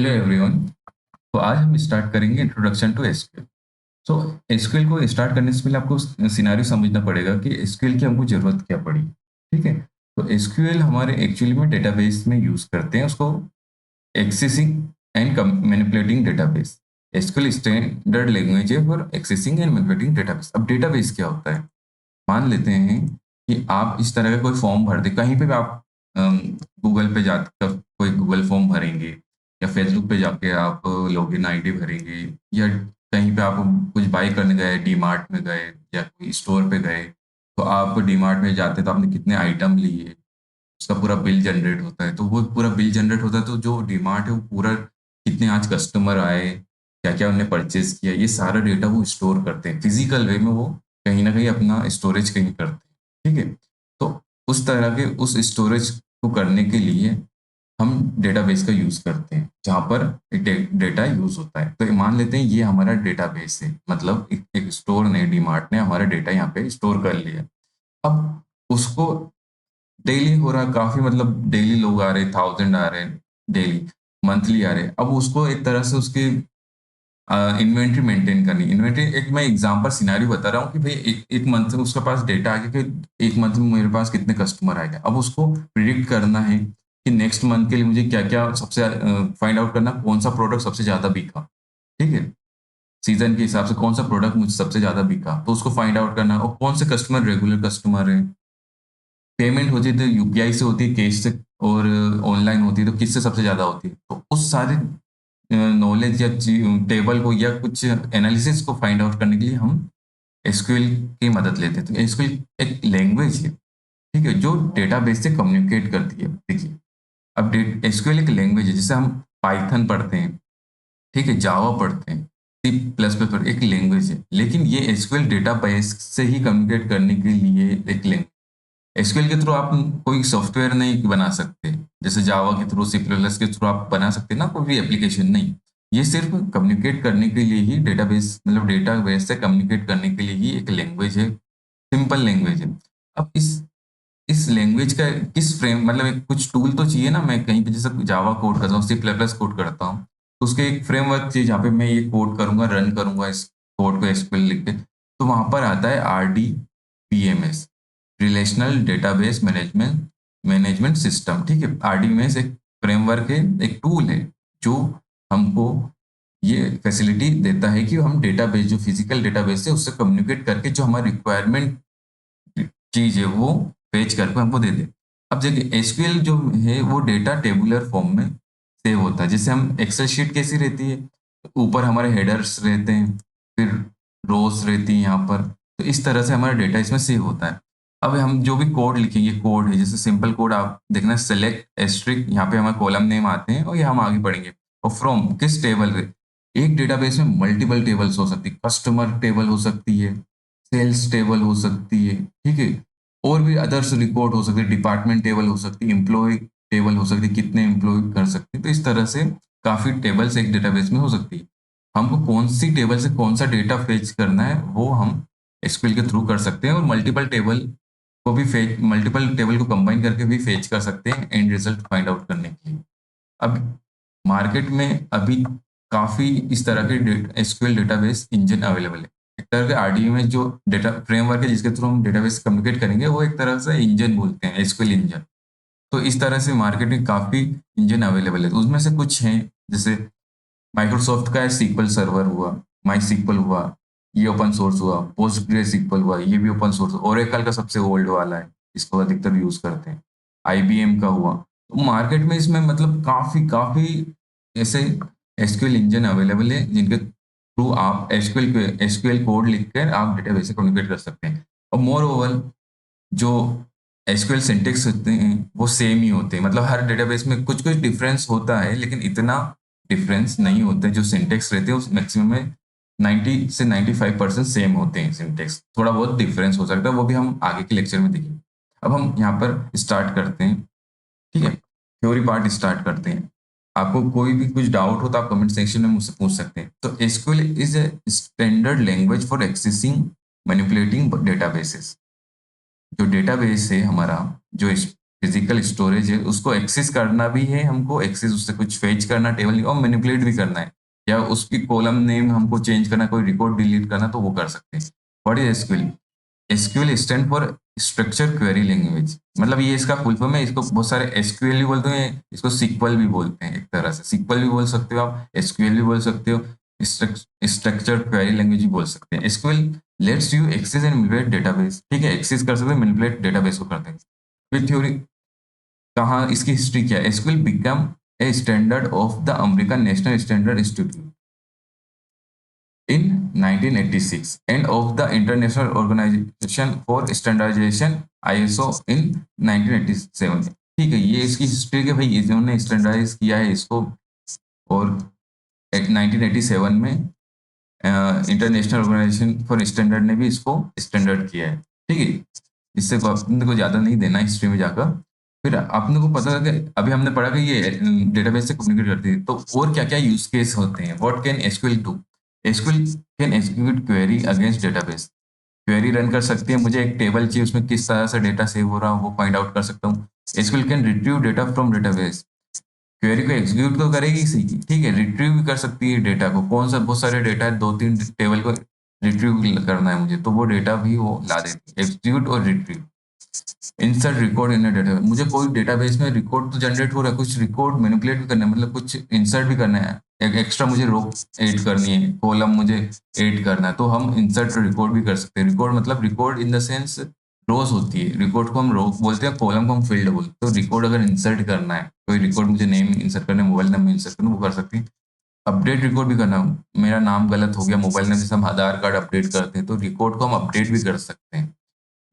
Hello everyone. तो आज हम स्टार्ट करेंगे introduction to SQL. So SQL को स्टार्ट करने से पहले आपको सिनेरियो समझना पड़ेगा कि एसक्यूएल की हमको जरूरत क्या पड़ी। ठीक है। तो एसक्यूएल हमारे एक्चुअली में डेटाबेस में यूज करते हैं उसको accessing and manipulating database. SQL standard language है for accessing and manipulating database. अब डेटाबेस क्या होता है? मान लेते हैं कि आप इस तरह का कोई फॉर्म भर दे, कहीं पे भी आप गूगल पे जाकर कोई गूगल फॉर्म भरेंगे या फेसबुक पे जाके आप लॉगिन आईडी भरेंगे, या कहीं पे आप कुछ बाई करने गए, डी मार्ट में गए या कोई स्टोर पे गए, तो आप डी मार्ट में जाते तो आपने कितने आइटम लिए, उसका पूरा बिल जनरेट होता है। तो वो पूरा बिल जनरेट होता है, तो जो डी मार्ट है वो पूरा कितने आज कस्टमर आए, क्या क्या उन्हें परचेज किया, ये सारा डेटा वो स्टोर करते हैं फिजिकल वे में। वो कहीं ना कहीं अपना स्टोरेज कहीं करते हैं। ठीक है। तो उस तरह के उस स्टोरेज को करने के लिए हम डेटाबेस का यूज करते हैं, जहां पर डेटा यूज होता है। तो मान लेते हैं ये हमारा डेटाबेस है, मतलब एक स्टोर ने, डीमार्ट ने हमारा डेटा यहाँ पे स्टोर कर लिया। अब उसको डेली हो रहा काफी, मतलब डेली लोग आ रहे, 1000 आ रहे हैं डेली, मंथली आ रहे। अब उसको एक तरह से उसकी इन्वेंट्री मेंटेन करनी। इन्वेंट्री, एक मैं एग्जांपल सिनेरियो बता रहा हूँ कि भाई एक मंथ में उसके पास डेटा आ गया कि एक मंथ में मेरे पास कितने कस्टमर आएगा। अब उसको प्रिडिक्ट करना है कि नेक्स्ट मंथ के लिए मुझे क्या क्या सबसे फाइंड आउट करना, कौन सा प्रोडक्ट सबसे ज्यादा बिका। ठीक है। सीजन के हिसाब से कौन सा प्रोडक्ट मुझे सबसे ज्यादा बिका, तो उसको फाइंड आउट करना। और कौन से कस्टमर रेगुलर कस्टमर है, पेमेंट होती है तो यूपीआई से होती है, कैश से, और ऑनलाइन होती है तो किससे सबसे ज्यादा होती है। तो उस सारे नॉलेज या टेबल को या कुछ एनालिसिस को फाइंड आउट करने के लिए हम एसक्यूएल की मदद लेते हैं। तो एसक्यूएल एक लैंग्वेज है, ठीक है, जो डेटाबेस से कम्युनिकेट करती है। देखिए, अब एसक्यूएल एक लैंग्वेज है, जिसे हम पाइथन पढ़ते हैं, ठीक है, जावा पढ़ते हैं, सी प्लस प्लस पढ़ते हैं, एक लैंग्वेज है। लेकिन ये एसक्यूएल डेटाबेस से ही कम्युनिकेट करने के लिए एक लैंग्वेज। एसक्यूएल के थ्रू आप कोई सॉफ्टवेयर नहीं बना सकते, जैसे जावा के थ्रू, सी प्लस के थ्रू आप बना सकते हैं ना कोई भी एप्लीकेशन, नहीं। ये सिर्फ कम्युनिकेट करने के लिए ही, डेटाबेस मतलब डेटाबेस से कम्युनिकेट करने के लिए ही एक लैंग्वेज है, सिंपल लैंग्वेज है। अब इस लैंग्वेज का किस फ्रेम, मतलब एक कुछ टूल तो चाहिए ना। मैं कहीं पे जैसे जावा कोड करता हूँ, सी प्लस प्लस कोड करता हूँ, तो उसके एक फ्रेमवर्क चाहिए जहाँ पे मैं ये कोड करूंगा, रन करूंगा इस कोड को एसक्यूएल लिख के। तो वहां पर आता है RDBMS, relational database management management system. ठीक है। RDBMS एक फ्रेमवर्क है, एक टूल है, जो हमको ये फैसिलिटी देता है कि हम डेटाबेस, जो फिजिकल डेटाबेस है, उससे कम्युनिकेट करके जो हमारी रिक्वायरमेंट चीज है वो फेच करके हमको दे दे। अब देखिए, एसक्यूएल जो है वो डेटा टेबुलर फॉर्म में सेव होता है। जैसे हम एक्सेल शीट कैसी रहती है, ऊपर हमारे हेडर्स रहते हैं, फिर रोज रहती है यहाँ पर। तो इस तरह से हमारा डेटा इसमें सेव होता है। अब हम जो भी कोड लिखेंगे, कोड है जैसे सिंपल कोड, आप देखना सेलेक्ट एस्ट्रिक, यहाँ पे हमारे कॉलम नेम आते हैं और ये हम आगे पढ़ेंगे। और फ्रॉम किस टेबल है, एक डेटाबेस में मल्टीपल टेबल्स हो सकती है, कस्टमर टेबल हो सकती है, सेल्स टेबल हो सकती है, ठीक है, और भी अदर्स रिकॉर्ड हो सकते हैं, डिपार्टमेंट टेबल हो सकती है, एम्प्लॉय टेबल हो सकती है, कितने एम्प्लॉय कर सकते हैं। तो इस तरह से काफी टेबल्स एक डेटाबेस में हो सकती है। हमको कौन सी टेबल से कौन सा डेटा फेच करना है वो हम एसक्यूएल के थ्रू कर सकते हैं, और मल्टीपल टेबल को कंबाइन करके भी फेच कर सकते हैं एंड रिजल्ट फाइंड आउट करने के लिए। अब मार्केट में अभी काफी इस तरह के एसक्यूएल डेटाबेस इंजन अवेलेबल है। एक तरह के RDBMS जो डेटा फ्रेमवर्क है जिसके थ्रू हम डेटाबेस कम्युनिकेट करेंगे, वो एक तरह से इंजन बोलते हैं, एसक्यूएल इंजन। तो इस तरह से मार्केट में काफी इंजन अवेलेबल है। तो उसमें से कुछ हैं, जैसे माइक्रोसॉफ्ट का सीक्वल सर्वर हुआ, माई सीक्वल हुआ, ये ओपन सोर्स हुआ। पोस्ट सीक्वल हुआ, ये भी ओपन सोर्स। ओरेकल का सबसे ओल्ड वाला है, इसको अधिकतर यूज करते हैं। IBM का हुआ। तो मार्केट में इसमें मतलब काफी काफी ऐसे एसक्यूएल इंजन अवेलेबल है, जिनके थ्रू आप एसक्यूएल कोड लिखकर आप डेटाबेस से कम्युनिकेट कर सकते हैं। और मोर ओवर, जो एसक्यूएल सिंटेक्स होते हैं वो सेम ही होते हैं, मतलब हर डेटाबेस में कुछ कुछ डिफरेंस होता है, लेकिन इतना डिफरेंस नहीं होता है। जो सिंटेक्स रहते हैं उस मैक्सिमम में 90 से 95% सेम होते हैं। सिंटेक्स थोड़ा बहुत डिफरेंस हो सकता है, वो भी हम आगे के लेक्चर में देखेंगे। अब हम यहाँ पर स्टार्ट करते हैं, ठीक है, थ्योरी पार्ट स्टार्ट करते हैं। आपको कोई भी कुछ डाउट हो तो आप कमेंट सेक्शन में मुझसे पूछ सकते हैं। तो SQL is a standard language for accessing manipulating databases. जो डेटाबेस है हमारा, जो फिजिकल स्टोरेज है उसको एक्सेस करना भी है, हमको एक्सेस उससे कुछ फेच करना टेबल और मैनिपुलेट भी करना है, या उसकी कॉलम नेम हमको चेंज करना, कोई रिकॉर्ड डिलीट करना, तो वो कर सकते हैं। What is SQL? SQL stand for structure query language, मतलब ये इसका फुल फॉर्म है। इसको बहुत सारे एसक्यूएल भी बोलते हैं, इसको सिक्वल भी बोलते हैं, एक तरह से सिक्वल भी बोल सकते हो आप, एसक्यूएल भी बोल सकते हो, स्ट्रक्चर क्वेरी लैंग्वेज भी बोल सकते हैं। SQL lets you access and manipulate database, ठीक है, एक्सेस कर सकते हैं, मैनिपुलेट डेटाबेस को करते हैं। फिर थ्योरी, कहाँ इसकी हिस्ट्री क्या है? SQL become a standard of the American national standard institute in 1986 and of the International Organization for Standardization ISO in 1987। ठीक है, ये इसकी हिस्ट्री के भाई इन्होंने स्टैंडर्डाइज किया है इसको, और 1987 में इंटरनेशनल ऑर्गेनाइजेशन फॉर स्टैंडर्ड ने भी इसको स्टैंडर्ड किया है। ठीक है, इससे अपने को ज्यादा नहीं देना हिस्ट्री में जाकर। फिर अपने को पता है कि अभी हमने पढ़ा कि ये डेटाबेस से कम्युनिकेट करती है, तो और क्या क्या यूज केस होते हैं? What can SQL do? SQL can execute query against database, query run कर सकती है, मुझे एक टेबल चाहिए उसमें किस तरह से डेटा सेव हो रहा है वो फाइंड आउट कर सकता हूँ। SQL can retrieve data from database, query को एग्जीक्यूट तो करेगी इसी की, ठीक है, रिट्रीव भी कर सकती है डेटा को, कौन सा बहुत सारे डेटा है, दो तीन टेबल को रिट्रीव करना है मुझे, तो वो डेटा भी वो ला देती है, एग्जीक्यूट और retrieve. Insert record in data, मुझे कोई डेटाबेस में रिकॉर्ड तो जनरेट हो रहा है, कुछ रिकॉर्ड मैनिपुलेट भी करना है, मतलब कुछ इंसर्ट भी करना है, एक एक्स्ट्रा मुझे रो ऐड करनी है, कॉलम मुझे ऐड करना है, तो हम इंसर्ट रिकॉर्ड भी कर सकते हैं। रिकॉर्ड मतलब रिकॉर्ड इन द सेंस रोज होती है, रिकॉर्ड को हम रो बोलते हैं, कॉलम को हम फील्ड बोलते हैं। तो रिकॉर्ड अगर इंसर्ट करना है, कोई रिकॉर्ड मुझे नेम इंसर्ट करना है, मोबाइल नंबर इंसर्ट करना, वो कर सकती है। अपडेट रिकॉर्ड भी करना, मेरा नाम गलत हो गया मोबाइल नंबर, जैसे हम आधार कार्ड अपडेट करते हैं, तो रिकॉर्ड को हम अपडेट भी कर सकते हैं।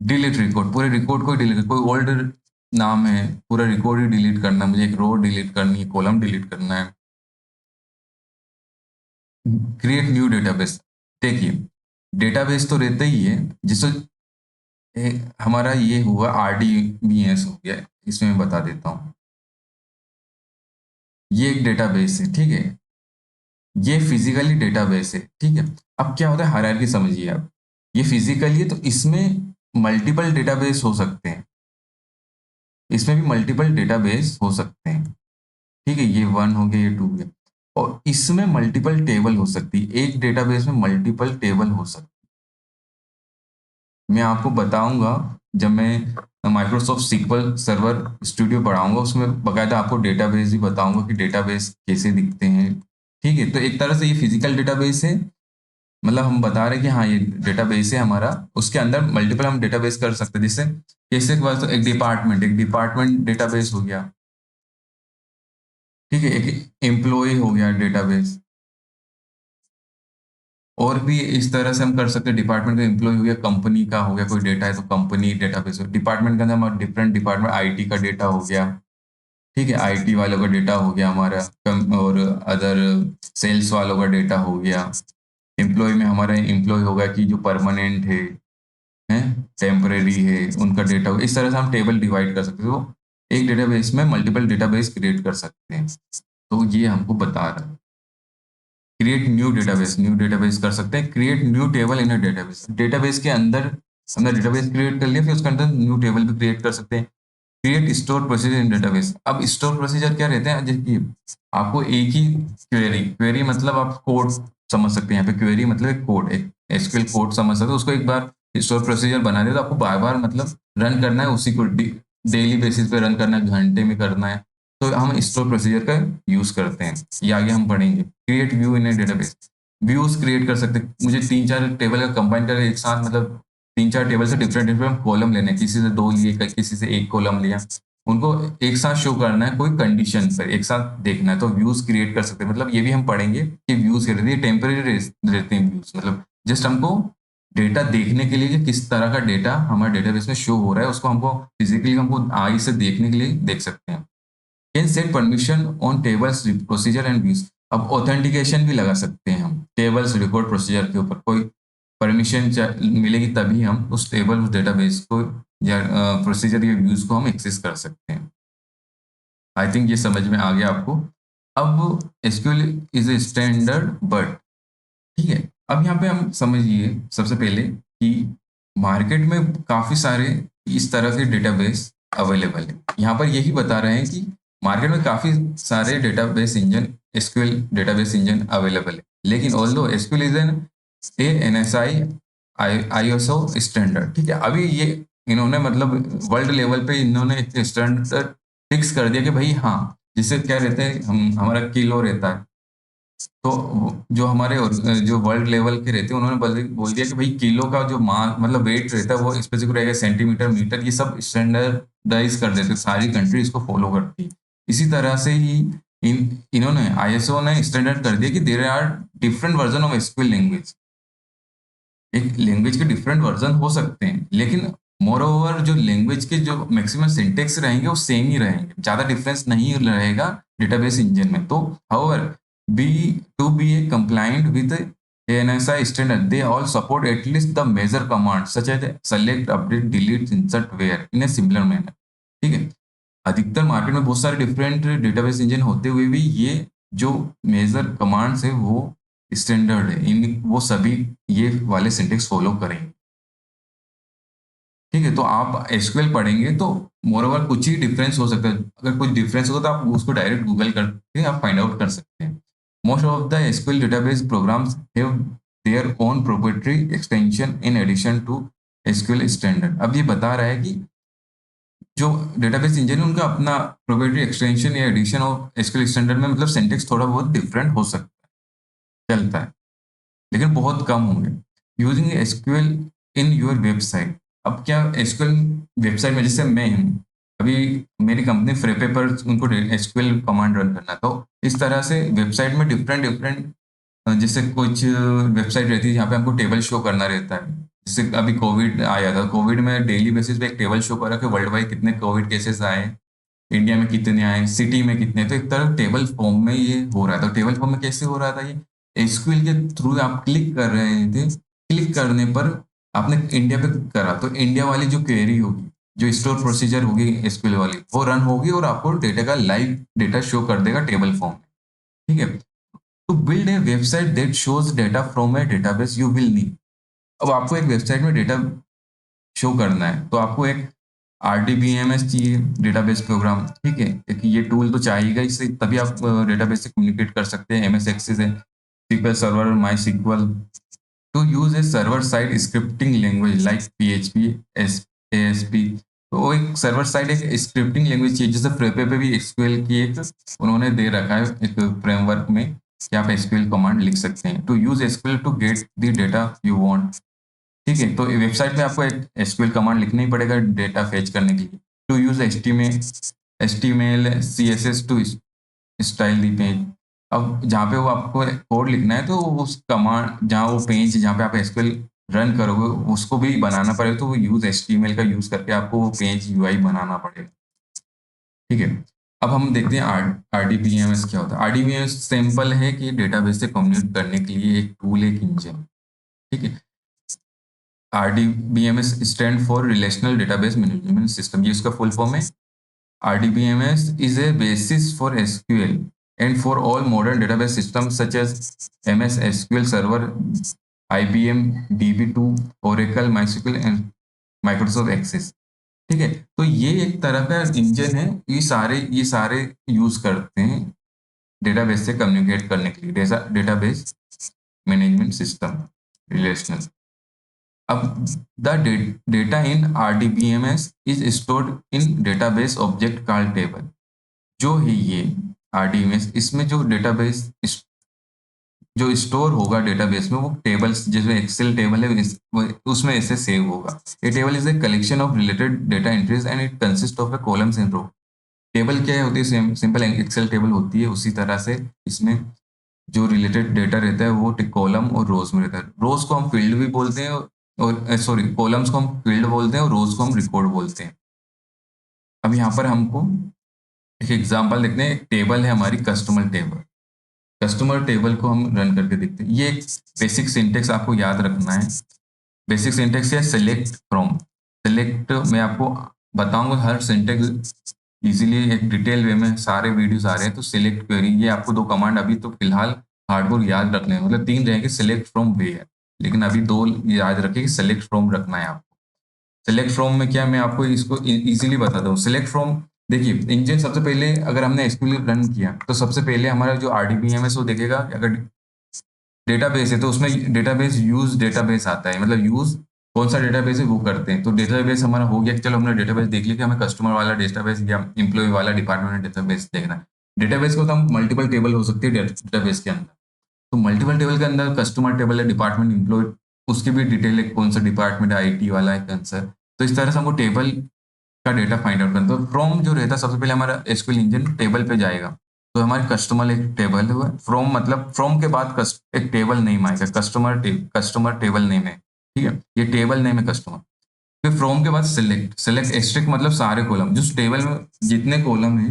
डिलीट रिकॉर्ड, पूरे रिकॉर्ड को डिलीट, कोई ओल्ड नाम है, पूरा रिकॉर्ड ही डिलीट करना, मुझे एक रो डिलीट करनी है, कॉलम डिलीट करना है। क्रिएट न्यू डेटाबेस, देखिए डेटाबेस तो रहता ही है, जिससे हमारा ये हुआ आरडीबीएस हो गया, इसमें मैं बता देता हूँ। ये एक डेटाबेस है, ठीक है, ये फिजिकली डेटाबेस है, ठीक है। अब क्या होता है, हायरार्की समझिए आप, ये फिजिकली है तो इसमें मल्टीपल डेटाबेस हो सकते हैं, इसमें भी मल्टीपल डेटाबेस हो सकते हैं, ठीक है, ये वन हो गया, ये टू हो गया, और इसमें मल्टीपल टेबल हो सकती है, एक डेटाबेस में मल्टीपल टेबल हो सकती है। मैं आपको बताऊंगा जब मैं माइक्रोसॉफ्ट सीक्वल सर्वर स्टूडियो पढ़ाऊंगा, उसमें बकायदा आपको डेटाबेस भी बताऊंगा कि डेटाबेस कैसे दिखते हैं। ठीक है, तो एक तरह से ये फिजिकल डेटाबेस है, मतलब हम बता रहे हैं कि हाँ ये डेटाबेस है हमारा, उसके अंदर मल्टीपल हम डेटाबेस कर सकते हैं, जैसे कैसे के बाद तो एक डिपार्टमेंट डेटाबेस हो गया, ठीक है, एक एम्प्लॉय हो गया डेटाबेस, और भी इस तरह से हम कर सकते हैं, डिपार्टमेंट का एम्प्लॉय हो गया, कंपनी का हो गया, कोई डेटा है तो कंपनी डेटाबेस हो, डिपार्टमेंट के अंदर हमारा डिफरेंट डिपार्टमेंट, आईटी का डेटा हो गया, ठीक है, आईटी वालों का डेटा हो गया हमारा, और अदर सेल्स वालों का डेटा हो गया। एम्प्लॉय में हमारा एम्प्लॉय होगा कि जो परमानेंट है टेम्परेरी है, उनका डेटा हो, इस तरह से हम टेबल डिवाइड कर सकते हैं, तो एक डेटाबेस में मल्टीपल डेटाबेस क्रिएट कर सकते हैं। तो ये हमको बता रहा है। क्रिएट न्यू डेटाबेस कर सकते हैं, create new table in a database, database के अंदर हमने डेटाबेस क्रिएट कर लिया, फिर उसके अंदर न्यू टेबल भी क्रिएट कर सकते हैं। क्रिएट स्टोर प्रोसीजर इन डेटाबेस, अब स्टोर प्रोसीजर क्या रहते हैं, जैसे आपको एक ही क्वेरी, क्वेरी मतलब आप कोड समझ सकते हैं, यहाँ पे क्वेरी मतलब एक कोड, एक एसक्यूएल कोड समझ सकते हो, उसको एक बार स्टोर प्रोसीजर बना दिया तो आपको बार बार मतलब रन करना है उसी को, डेली बेसिस पे रन करना है, घंटे में करना है, तो हम स्टोर प्रोसीजर का यूज करते हैं, ये आगे हम पढ़ेंगे। क्रिएट व्यू इन ए डेटाबेस, व्यूज क्रिएट कर सकते हैं, मुझे तीन चार टेबल का कंबाइन करके एक साथ, मतलब तीन चार टेबल से डिफरेंट डिफरेंट कॉलम लेने हैं, किसी से दो लिए, किसी से एक कॉलम लिया, उनको एक साथ शो करना है, कोई कंडीशन पर एक साथ देखना है, तो व्यूज क्रिएट कर सकते हैं, मतलब ये भी हम पढ़ेंगे कि व्यूज रहती है, टेम्परेरी रहते हैं व्यूज, मतलब जस्ट हमको डेटा देखने के लिए कि किस तरह का डेटा हमारे डेटाबेस में शो हो रहा है, उसको हमको फिजिकली हमको आई से देखने के लिए देख सकते हैं। Can set permission on tables procedure and views, अब ऑथेंटिकेशन भी लगा सकते हैं हम टेबल्स रिकॉर्ड प्रोसीजर के ऊपर, कोई परमिशन मिलेगी तभी हम उस टेबल उस डेटाबेस को या प्रोसीजर या व्यूज को हम एक्सेस कर सकते हैं। आई थिंक ये समझ में आ गया आपको। अब SQL is a standard but, ठीक है, अब यहाँ पे हम समझिए सबसे पहले कि मार्केट में काफी सारे इस तरह के डेटाबेस अवेलेबल है। यहाँ पर यही बता रहे हैं कि मार्केट में काफ़ी सारे database engine, SQL database engine available है। लेकिन although SQL is an ANSI ISO standard, ठीक है। अभी ये इन्होंने मतलब वर्ल्ड लेवल पे इन्होंने एक स्टैंडर्ड फिक्स कर दिया कि भाई हाँ, जिससे क्या रहता है, हम हमारा किलो रहता है। तो जो हमारे जो वर्ल्ड लेवल के रहते हैं उन्होंने बोल दिया कि भाई किलो का जो मतलब वेट रहता है वो स्पेसिफिक रहेगा, सेंटीमीटर, मीटर, ये सब स्टैंडर्डाइज कर देते हैं, सारी कंट्री इसको फॉलो करती है। इसी तरह से ही इन्होंने आईएसओ ने स्टैंडर्ड कर दिया कि there are different version of SQL language. एक लैंग्वेज के डिफरेंट वर्जन हो सकते हैं, लेकिन मोर ओवर जो लैंग्वेज के जो मैक्सिमम सिंटेक्स रहेंगे वो सेम ही रहेंगे, ज्यादा डिफरेंस नहीं रहेगा डेटाबेस इंजन में। तो however be to be a compliant with ANSI standard, they all support at least the major commands such as select, update, delete, insert, where in a similar manner, ठीक है। अधिकतर market में बहुत सारे different database engine होते हुए भी ये जो मेजर कमांड्स है वो स्टैंडर्ड है, इन वो सभी ये वाले सिंटेक्स फॉलो करेंगे, ठीक है। तो आप एसक्यूएल पढ़ेंगे तो मोर ओवर कुछ ही डिफरेंस हो सकता है, अगर कुछ डिफरेंस होगा तो आप उसको डायरेक्ट गूगल करके आप फाइंड आउट कर सकते हैं। Most of the SQL database programs have their own proprietary extension in addition to SQL standard. अब ये बता रहा है कि जो डेटाबेस इंजन है उनका अपना प्रोप्राइटरी एक्सटेंशन या एडिशन ऑफ एसक्यूएल स्टैंडर्ड में मतलब सिंटेक्स थोड़ा बहुत डिफरेंट हो सकता है, चलता है, लेकिन बहुत कम होंगे। Using SQL in your website. अब क्या एसक्यूएल वेबसाइट में जैसे मैं हूँ, अभी मेरी कंपनी फ्रेपे पर उनको एसक्यूएल कमांड रन करना, तो इस तरह से वेबसाइट में डिफरेंट डिफरेंट, जैसे कुछ वेबसाइट रहती है जहाँ पे हमको टेबल शो करना रहता है। जैसे अभी कोविड आया था, कोविड में डेली बेसिस पे एक टेबल शो करा कि वर्ल्ड वाइड कितने कोविड केसेस आए, इंडिया में कितने आए, सिटी में कितने। तो एक तरह टेबल फॉर्म में ये हो रहा था। तो टेबल फॉर्म में कैसे हो रहा था ये, एसक्यूएल के थ्रू आप क्लिक कर रहे थे, क्लिक करने पर आपने इंडिया पे करा तो इंडिया वाली जो क्वेरी होगी, जो स्टोर प्रोसीजर होगी एसक्यूएल वाली, वो रन होगी और आपको डेटा का लाइव डेटा शो कर देगा टेबल फॉर्म में, ठीक है। To build a website that shows data from a database you will need. अब आपको एक वेबसाइट में डेटा शो करना है तो आपको एक RDBMS चाहिए, डेटाबेस प्रोग्राम, ठीक है। एक ये टूल तो चाहिएगा, इससे तभी आप डेटाबेस से कम्युनिकेट कर सकते हैं। MS एक्सेस है, SQL server, my sequel. To use a server side scripting language like PHP, ASP। तो वो एक सर्वर साइड एक स्क्रिप्टिंग लैंग्वेज चाहिए, जैसे फ्रेपे पे भी एसक्यूएल की एक उन्होंने दे रखा है एक फ्रेमवर्क में कि आप एसक्यूएल कमांड लिख सकते हैं to use SQL to get the data you want, ठीक है। तो वेबसाइट में आपको एक एसक्यूएल कमांड लिखना ही पड़ेगा डेटा फेच करने के लिए। To use HTML CSS to style the page. अब जहाँ पे वो आपको कोड लिखना है तो उस कमांड जहाँ वो पेज जहाँ पे आप एसक्यूएल रन करोगे उसको भी बनाना पड़ेगा, तो वो यूज HTML का यूज करके आपको वो पेज UI बनाना पड़ेगा, ठीक है। अब हम देखते हैं RDBMS क्या होता है। RDBMS सिंपल है कि डेटाबेस से कम्युनिकेट करने के लिए एक टूल, एक इंजन, ठीक है। RDBMS stand for relational database management system, ये इसका फुल फॉर्म है। RDBMS is a basis for SQL and for all modern database systems such as MS SQL Server, IBM DB2, Oracle, MySQL and Microsoft Access, ठीक है। तो ये एक तरह का इंजन है, ये सारे यूज करते हैं डेटाबेस से कम्युनिकेट करने के लिए, डेटाबेस मैनेजमेंट सिस्टम रिलेशनल। अब the data in RDBMS is stored in database object called table. जो है ये RDBMS, इसमें जो डेटाबेस जो स्टोर होगा डेटाबेस में वो टेबल्स, जैसे एक्सेल टेबल है उसमें ऐसे सेव होगा। A table is a collection of related data entries and it consist of a columns and row. Table क्या होती है, सिंपल एक्सेल टेबल होती है, उसी तरह से इसमें जो रिलेटेड डेटा रहता है वो कॉलम और रोज में रहता है। रोज को हम फील्ड भी बोलते हैं और सॉरी, कॉलम्स को हम फील्ड बोलते हैं और रोज को हम रिकॉर्ड बोलते हैं। अब यहाँ पर हमको एक एग्जांपल देखते हैं। एक टेबल है हमारी कस्टमर टेबल। कस्टमर टेबल को हम रन करके देखते हैं। ये एक बेसिक सिंटेक्स आपको याद रखना है। बेसिक सिंटेक्स है सेलेक्ट फ्रॉम। सेलेक्ट मैं आपको बताऊंगा हर सिंटेक्स इजीली, एक डिटेल वे में सारे वीडियोस आ रहे हैं। तो सिलेक्ट क्वेरी, ये आपको दो कमांड अभी तो फिलहाल हार्डकोर याद रखने हैं, मतलब तीन रहेंगे, सिलेक्ट फ्रॉम वेयर, लेकिन अभी दो याद रखिए कि सेलेक्ट फ्रॉम रखना है आपको। सेलेक्ट फ्रॉम में क्या, मैं आपको इसको इजीली बताता हूँ। सेलेक्ट फ्रॉम, देखिए इंजन सबसे पहले अगर हमने एसक्यूएल रन किया तो सबसे पहले हमारा जो आरडीबीएमएस वो देखेगा कि अगर डेटाबेस है तो उसमें डेटाबेस यूज डेटाबेस आता है, मतलब यूज कौन सा डेटाबेस है वो करते हैं। तो डेटाबेस हमारा हो गया कि चलो हमने डेटाबेस देख लिया कि हमें कस्टमर वाला डेटाबेस या एम्प्लॉय वाला डिपार्टमेंट डेटाबेस देखना है। डेटाबेस को तो हम मल्टीपल टेबल हो सकती है डेटाबेस के अंदर। तो मल्टीपल टेबल के अंदर कस्टमर टेबल है, डिपार्टमेंट एम्प्लॉय, उसकी भी डिटेल है कौन सा डिपार्टमेंट है, आईटी वाला है कौन सा। तो इस तरह से हमको टेबल का डेटा फाइंड आउट करना। तो फ्रॉम जो रहता है सबसे पहले हमारा एसक्यूएल इंजन टेबल पे जाएगा। तो हमारे कस्टमर एक टेबल है, फ्रॉम मतलब फ्रॉम के बाद एक टेबल नेम आएगा, कस्टमर टेबल नेम है, ठीक है, ये टेबल नेम है कस्टमर। फिर फ्रॉम के बाद सिलेक्ट, एक्सट्रिक्ट मतलब सारे कॉलम, जिस टेबल में जितने कॉलम है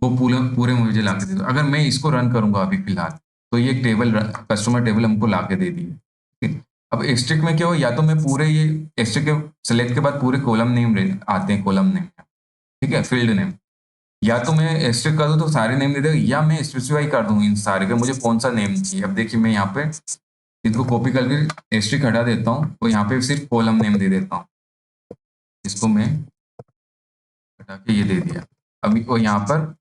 वो पूरे पूरे मुझे ला के दे दो। अगर मैं इसको रन करूंगा अभी फिलहाल, तो ये टेबल कस्टमर टेबल हमको ला के दे दी है, ठीक है। अब एक्सट्रिक्ट में क्या हो, या तो मैं पूरे ये एक्सट्रिक्ट के सिलेक्ट के बाद पूरे कॉलम नेम आते हैं, कॉलम नेम, ठीक है, फील्ड नेम। या तो मैं एक्सट्रिक्ट कर दूं तो सारे नेम दे देगा, या मैं स्पेसिफाई कर दूं इन सारे के मुझे कौन सा नेम चाहिए। अब देखिए मैं यहाँ पे इसको कॉपी करके एक्सट्रिक्ट हटा देता हूँ, तो यहाँ पे सिर्फ कॉलम नेम दे देता हूँ। इसको मैं हटा के ये दे दिया। अभी वो यहाँ पर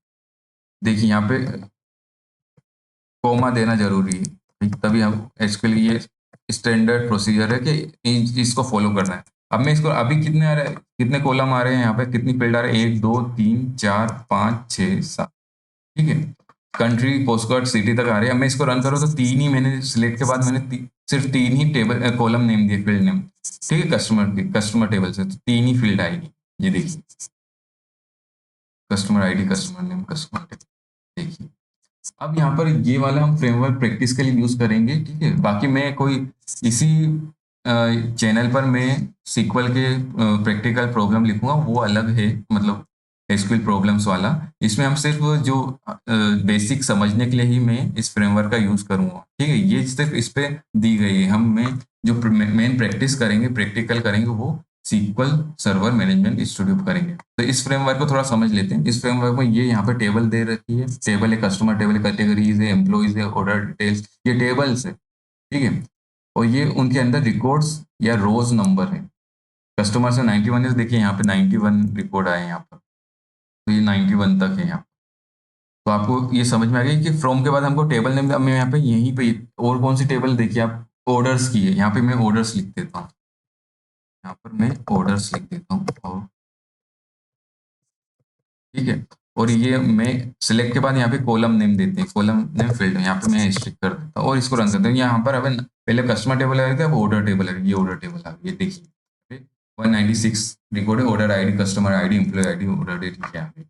देखिए, यहाँ पे कोमा देना जरूरी है, तभी हम इसके लिए स्टैंडर्ड प्रोसीजर है कि इसको फॉलो करना है। अब मैं इसको अभी कितने आ रहे हैं, कितने कॉलम आ रहे हैं यहाँ पे, कितनी फील्ड आ रहे हैं, 1 2 3 4 5 6 7, ठीक है। कंट्री पोस्टकोड सिटी तक आ रही है। अब मैं इसको रन करूँ तो तीन ही मैंने सिलेक्ट के बाद मैंने सिर्फ तीन ही टेबल कॉलम नेम दिए, फील्ड नेम, ठीक है, कस्टमर टेबल से तो तीन ही फील्ड आएगी। ये देखिए, customer ID, customer name, customer table, देखिए। अब यहाँ पर ये वाला हम फ्रेमवर्क प्रैक्टिस के लिए यूज करेंगे, ठीक है। बाकी मैं कोई इसी चैनल पर मैं सीक्वल के प्रैक्टिकल प्रॉब्लम लिखूंगा, वो अलग है, मतलब एसक्यूएल प्रॉब्लम्स वाला। इसमें हम सिर्फ जो बेसिक समझने के लिए ही मैं इस फ्रेमवर्क का यूज करूंगा, ठीक है। ये सिर्फ इस पे दी गई है। हम मैं जो मेन प्रैक्टिस करेंगे, प्रैक्टिकल करेंगे, वो सीक्वल सर्वर मैनेजमेंट स्टूडियो करेंगे। तो इस फ्रेमवर्क को थोड़ा समझ लेते हैं। इस फ्रेमवर्क में ये यहाँ पे टेबल दे रखी है, टेबल है, कस्टमर टेबल, कैटेगरीज है, एम्प्लॉइज है, ऑर्डर डिटेल्स, ये टेबल्स है, ठीक है। और ये उनके अंदर रिकॉर्ड्स या रोज नंबर है। कस्टमर से 91 है, देखिए यहाँ पे 91 रिकॉर्ड आए हैं यहाँ पर, तो ये 91 तक है यहाँ। तो आपको ये समझ में आ गया कि फ्रॉम के बाद हमको टेबल नेम, अब मैं यहाँ पे यहीं पे और कौन सी टेबल देखिए आप, ऑर्डर्स की है। यहाँ पे मैं ऑर्डर्स लिख देता हूँ, यहाँ पर मैं ऑर्डर्स लिख देता हूँ, और ठीक है। और ये मैं सिलेक्ट के बाद यहाँ पे कॉलम नेम देते हैं, कॉलम नेम फील्ड, यहाँ पे मैं स्ट्रिक कर देता हूँ और इसको रन करता हूँ। यहाँ पर अब पहले कस्टमर टेबल आ गया था, अब ऑर्डर टेबल है, ये ऑर्डर टेबल आ गया, ये देखिए 196 रिकॉर्ड है, order ID, customer ID, employee ID, order date क्या है।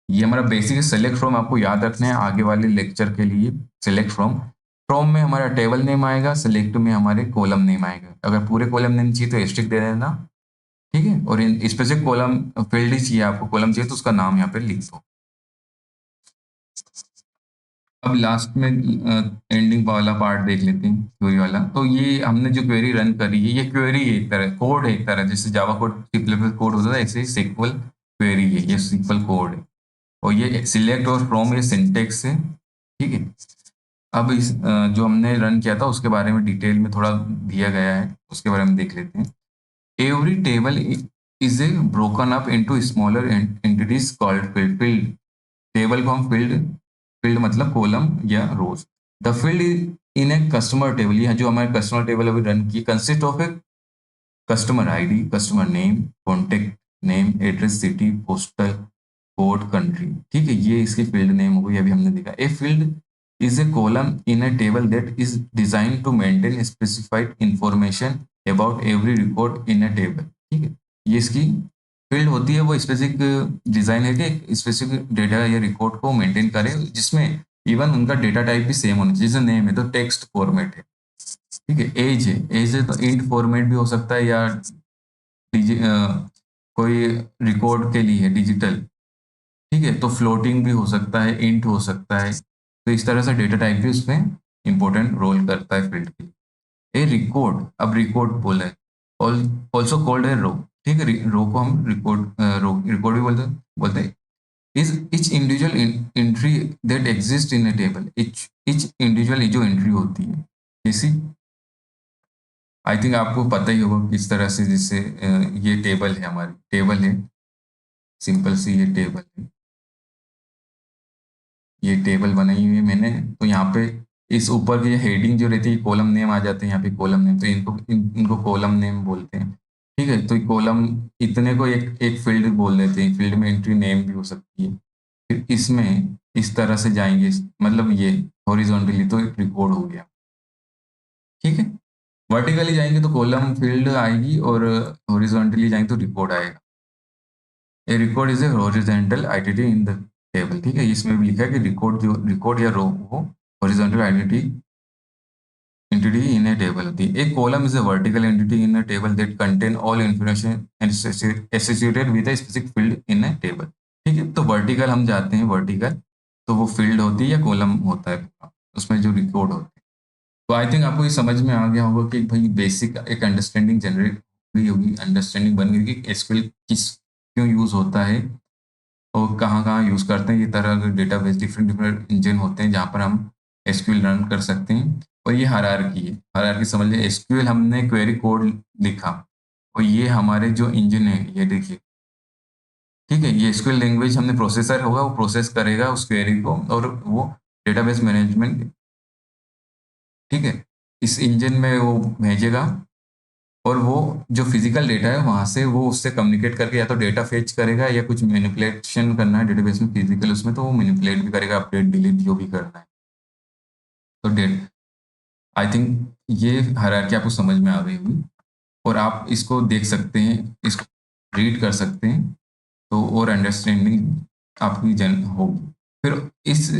ये हमारा बेसिक सेलेक्ट फ्रॉम आपको याद रखना है आगे वाले लेक्चर के लिए। सेलेक्ट फ्रॉम, फ्रॉम में हमारा टेबल नेम आएगा, सेलेक्ट में हमारे कॉलम नेम आएगा। अगर पूरे कॉलम नेम चाहिए तो स्ट्रिक दे देना, ठीक है। और इन स्पेसिफिक कॉलम फील्ड ही चाहिए आपको, कॉलम चाहिए तो उसका नाम यहाँ पे लिख दो। अब लास्ट में एंडिंग वाला पार्ट देख लेते हैं, क्वेरी वाला। तो ये हमने जो क्वेरी रन करी है, ये क्वेरी है एक तरह, कोड है एक तरह, जैसे Java code C plus plus code होता है, ऐसे ही सीक्वल क्वेरी है, ये सीक्वल कोड है। और ये सिलेक्ट और फ्रॉम ये सिंटेक्स है, ठीक है। अब इस जो हमने रन किया था उसके बारे में डिटेल में थोड़ा दिया गया है, उसके बारे में देख लेते हैं। Every table is a broken up into smaller entities called field. Table को हम फील्ड मतलब कॉलम या rows. The field in a customer table, यह जो हमारे कस्टमर टेबल अभी रन की, consist of a customer ID, customer name, contact name, address, city, postal code, country, ठीक है। ये इसके फील्ड नेम हो गई, अभी हमने देखा। A field is a column in a table that is design to maintain specified information about every record in a table, ठीक है। ये इसकी फील्ड होती है, वो स्पेसिफिक डिजाइन है कि स्पेसिफिक डेटा या रिकॉर्ड को मेंटेन करे, जिसमें इवन उनका डेटा टाइप भी सेम होना चाहिए। जैसे नेम है तो टेक्स्ट फॉर्मेट है, ठीक है। एज है तो इंट फॉर्मेट भी हो सकता है, या कोई रिकॉर्ड के लिए है डिजिटल, ठीक है, तो फ्लोटिंग भी हो सकता है, इंट हो सकता है। तो इस तरह से डेटा टाइप भी उसमें इंपॉर्टेंट रोल करता है फील्ड के लिए। ए रिकॉर्ड, अब रिकॉर्ड बोला है, ऑल्सो कॉल्ड है रो, ठीक है। रो को हम रिकॉर्ड भी बोलते हैं। Is etch individual entry that exist in a table, etch individual जो एंट्री होती है, जैसी आई थिंक आपको पता ही होगा किस तरह से, जैसे ये टेबल है, हमारी टेबल है, सिंपल सी ये टेबल है, ये टेबल बनाई हुई है मैंने। तो यहाँ पे इस ऊपर की हेडिंग जो रहती है, कॉलम नेम आ जाते हैं यहाँ पे, कॉलम नेम, तो इनको कॉलम नेम बोलते हैं। ठीक है, तो कॉलम इतने को एक एक फील्ड बोल देते हैं, फील्ड में एंट्री नेम भी हो सकती है। फिर इसमें इस तरह से जाएंगे, मतलब ये हॉरिजॉन्टली तो एक रिकॉर्ड हो गया। ठीक है, वर्टिकली जाएंगे तो कॉलम फील्ड आएगी, और हॉरिजॉन्टली जाएंगे तो रिकॉर्ड आएगा। A record is a horizontal identity in the table. ठीक है, इसमें भी लिखा है कि रिकॉर्ड, जो रिकॉर्ड या रो वो horizontal identity entity in a table होती है। A column is a vertical entity in a table that contain all information associated with a specific field in a table। ठीक है, तो वर्टिकल हम जाते हैं, वर्टिकल तो वो फील्ड होती है या कॉलम होता है पूरा, उसमें जो रिकॉर्ड होते हैं। तो आई थिंक आपको ये समझ में आ गया होगा कि भाई बेसिक एक अंडरस्टैंडिंग जनरेट हुई होगी, अंडरस्टैंडिंग बन गई कि एसक्यूएल किस क्यों यूज होता है और कहाँ-कहाँ यूज़ करते हैं। ये तरह के डेटाबेस डिफरेंट डिफरेंट इंजन होते हैं जहाँ पर हम एसक्यूएल रन कर सकते हैं। और ये हायरार्की है, हायरार्की समझ लिया। एसक्यूएल हमने क्वेरी कोड लिखा, और ये हमारे जो इंजन है, ये देखिए, ठीक है, ये एसक्यूएल लैंग्वेज हमने, प्रोसेसर होगा वो प्रोसेस करेगा उस क्वेरी को, और वो डेटाबेस मैनेजमेंट, ठीक है, इस इंजन में वो भेजेगा, और वो जो फिजिकल डेटा है वहां से वो उससे कम्युनिकेट करके या तो डेटा फेच करेगा, या कुछ मैनिपुलेशन करना है डेटाबेस में फिजिकल उसमें, तो वो मैनिपुलेट भी करेगा, अपडेट डिलीट जो भी करना है। तो डेट आई थिंक ये हायरार्की आपको समझ में आ गई होगी, और आप इसको देख सकते हैं, इसको रीड कर सकते हैं, तो और अंडरस्टैंडिंग आपकी जन होगी। फिर इस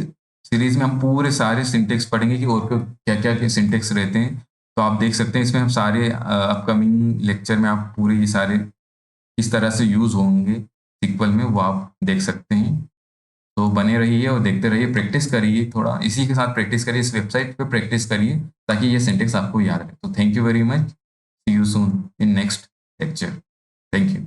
सीरीज में हम पूरे सारे सिंटेक्स पढ़ेंगे कि और क्या क्या के सिंटेक्स रहते हैं। तो आप देख सकते हैं इसमें हम सारे अपकमिंग लेक्चर में आप पूरे ये सारे किस तरह से यूज होंगे सीक्वल में, वो आप देख सकते हैं। तो बने रहिए और देखते रहिए, प्रैक्टिस करिए, थोड़ा इसी के साथ प्रैक्टिस करिए, इस वेबसाइट पे प्रैक्टिस करिए, ताकि ये सिंटेक्स आपको याद रहे। तो thank you very much, see you soon in next lecture. Thank you.